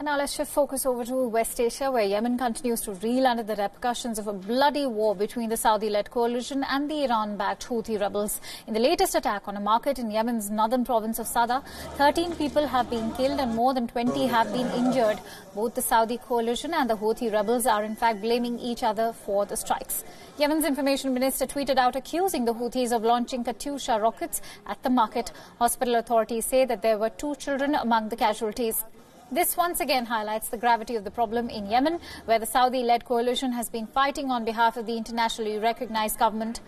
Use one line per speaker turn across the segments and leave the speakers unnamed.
And now let's shift focus over to West Asia, where Yemen continues to reel under the repercussions of a bloody war between the Saudi-led coalition and the Iran-backed Houthi rebels. In the latest attack on a market in Yemen's northern province of Sada, 13 people have been killed and more than 20 have been injured. Both the Saudi coalition and the Houthi rebels are in fact blaming each other for the strikes. Yemen's information minister tweeted out accusing the Houthis of launching Katyusha rockets at the market. Hospital authorities say that there were 2 children among the casualties. This once again highlights the gravity of the problem in Yemen, where the Saudi-led coalition has been fighting on behalf of the internationally recognized government.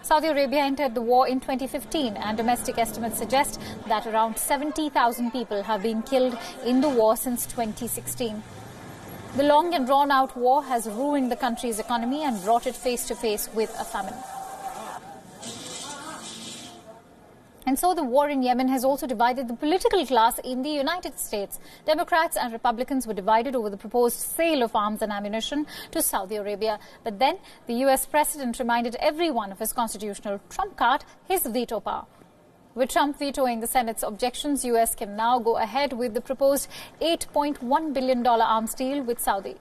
Saudi Arabia entered the war in 2015, and domestic estimates suggest that around 70,000 people have been killed in the war since 2016. The long and drawn-out war has ruined the country's economy and brought it face-to-face with a famine. And so the war in Yemen has also divided the political class in the United States. Democrats and Republicans were divided over the proposed sale of arms and ammunition to Saudi Arabia. But then the US president reminded everyone of his constitutional trump card, his veto power. With Trump vetoing the Senate's objections, US can now go ahead with the proposed $8.1 billion arms deal with Saudi.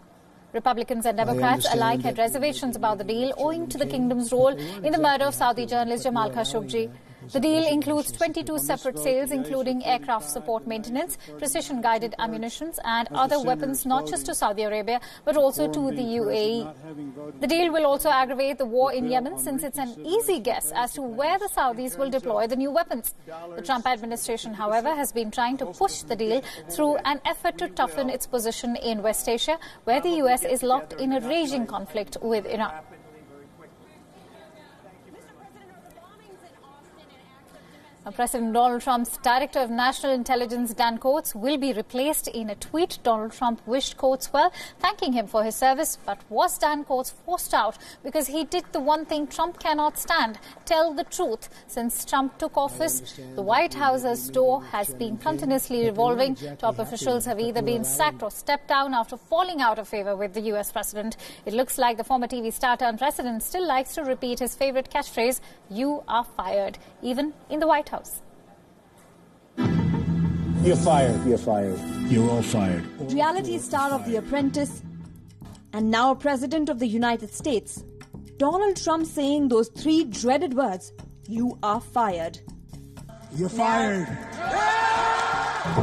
Republicans and Democrats alike had reservations about the deal owing to the kingdom's role in the murder of Saudi journalist Jamal Khashoggi. The deal includes 22 separate sales, including aircraft support maintenance, precision-guided ammunitions and other weapons, not just to Saudi Arabia, but also to the UAE. The deal will also aggravate the war in Yemen, since it's an easy guess as to where the Saudis will deploy the new weapons. The Trump administration, however, has been trying to push the deal through an effort to toughen its position in West Asia, where the US is locked in a raging conflict with Iran. President Donald Trump's Director of National Intelligence, Dan Coats, will be replaced. In a tweet, Donald Trump wished Coats well, thanking him for his service. But was Dan Coats forced out because he did the one thing Trump cannot stand, tell the truth? Since Trump took office, the White House's door has been continuously revolving. Top officials have either been sacked or stepped down after falling out of favor with the US president. It looks like the former TV star turned president still likes to repeat his favorite catchphrase, "You are fired," even in the White House.
You're fired. You're fired.
You're all fired.
Reality star of The Apprentice and now President of the United States, Donald Trump saying those 3 dreaded words, "You are fired."
You're fired.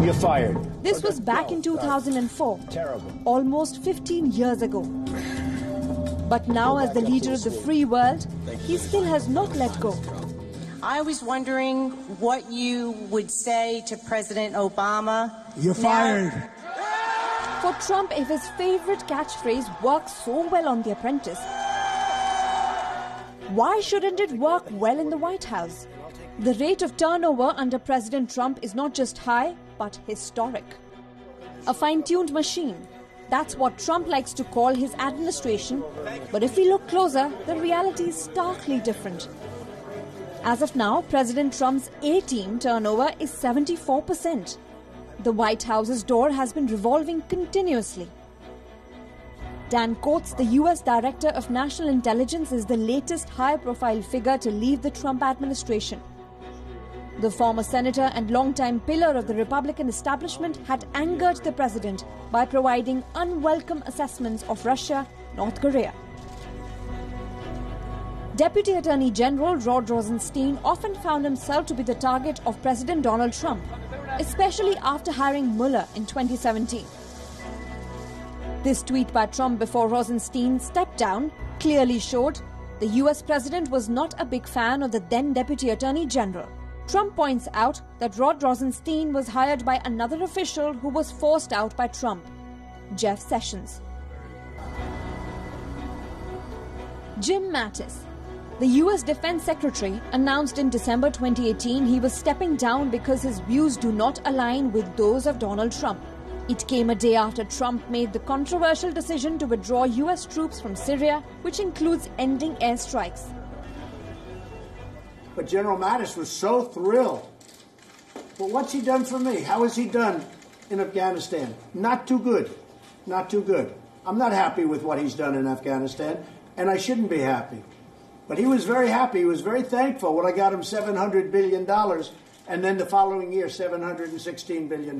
You're fired.
This was back in 2004,
Terrible.
almost 15 years ago. But now, as the leader of the free world, he still has not let go.
I was wondering what you would say to President Obama.
You're fired.
For Trump, if his favorite catchphrase works so well on The Apprentice, why shouldn't it work well in the White House? The rate of turnover under President Trump is not just high, but historic. A fine-tuned machine. That's what Trump likes to call his administration. But if we look closer, the reality is starkly different. As of now, President Trump's A-team turnover is 74%. The White House's door has been revolving continuously. Dan Coats, the US Director of National Intelligence, is the latest high-profile figure to leave the Trump administration. The former senator and longtime pillar of the Republican establishment had angered the president by providing unwelcome assessments of Russia, North Korea. Deputy Attorney General Rod Rosenstein often found himself to be the target of President Donald Trump, especially after hiring Mueller in 2017. This tweet by Trump before Rosenstein stepped down clearly showed the US president was not a big fan of the then Deputy Attorney General. Trump points out that Rod Rosenstein was hired by another official who was forced out by Trump, Jeff Sessions. Jim Mattis, the US Defense Secretary, announced in December 2018 he was stepping down because his views do not align with those of Donald Trump. It came a day after Trump made the controversial decision to withdraw US troops from Syria, which includes ending airstrikes.
But General Mattis was so thrilled. Well, what's he done for me? How has he done in Afghanistan? Not too good. Not too good. I'm not happy with what he's done in Afghanistan, and I shouldn't be happy. But he was very happy. He was very thankful when I got him $700 billion, and then the following year, $716 billion.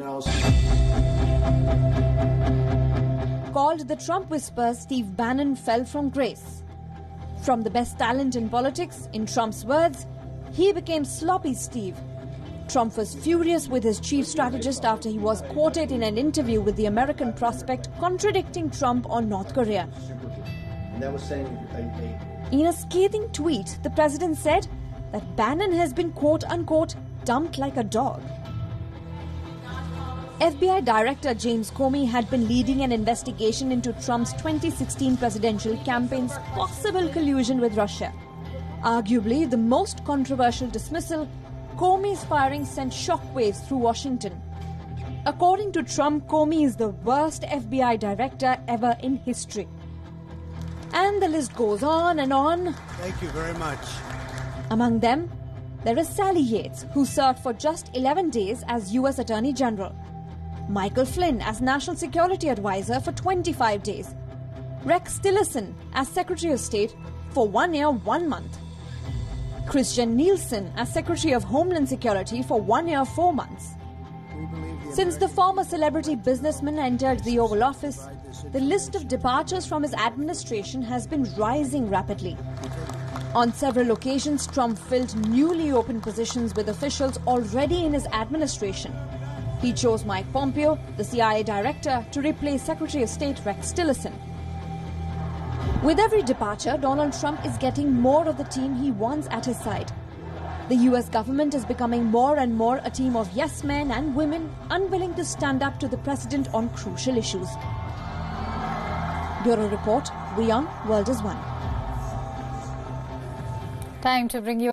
called the Trump whisperer Steve Bannon fell from grace. From the best talent in politics, in Trump's words, he became sloppy Steve. Trump was furious with his chief strategist after he was quoted in an interview with the American prospect contradicting Trump on North Korea.
And that was saying
In a scathing tweet, the president said that Bannon has been quote-unquote dumped like a dog. FBI Director James Comey had been leading an investigation into Trump's 2016 presidential campaign's possible collusion with Russia. Arguably the most controversial dismissal, Comey's firing sent shockwaves through Washington. According to Trump, Comey is the worst FBI director ever in history. And the list goes on and on.
Thank you very much.
Among them, there is Sally Yates, who served for just 11 days as U.S. Attorney General. Michael Flynn as National Security Advisor for 25 days. Rex Tillerson as Secretary of State for 1 year, 1 month. Christian Nielsen as Secretary of Homeland Security for 1 year, 4 months. Since the former celebrity businessman entered the Oval Office, the list of departures from his administration has been rising rapidly. On several occasions, Trump filled newly opened positions with officials already in his administration. He chose Mike Pompeo, the CIA director, to replace Secretary of State Rex Tillerson. With every departure, Donald Trump is getting more of the team he wants at his side. The US government is becoming more and more a team of yes men and women unwilling to stand up to the president on crucial issues. Bureau Report, WION, World is One.
Time to bring you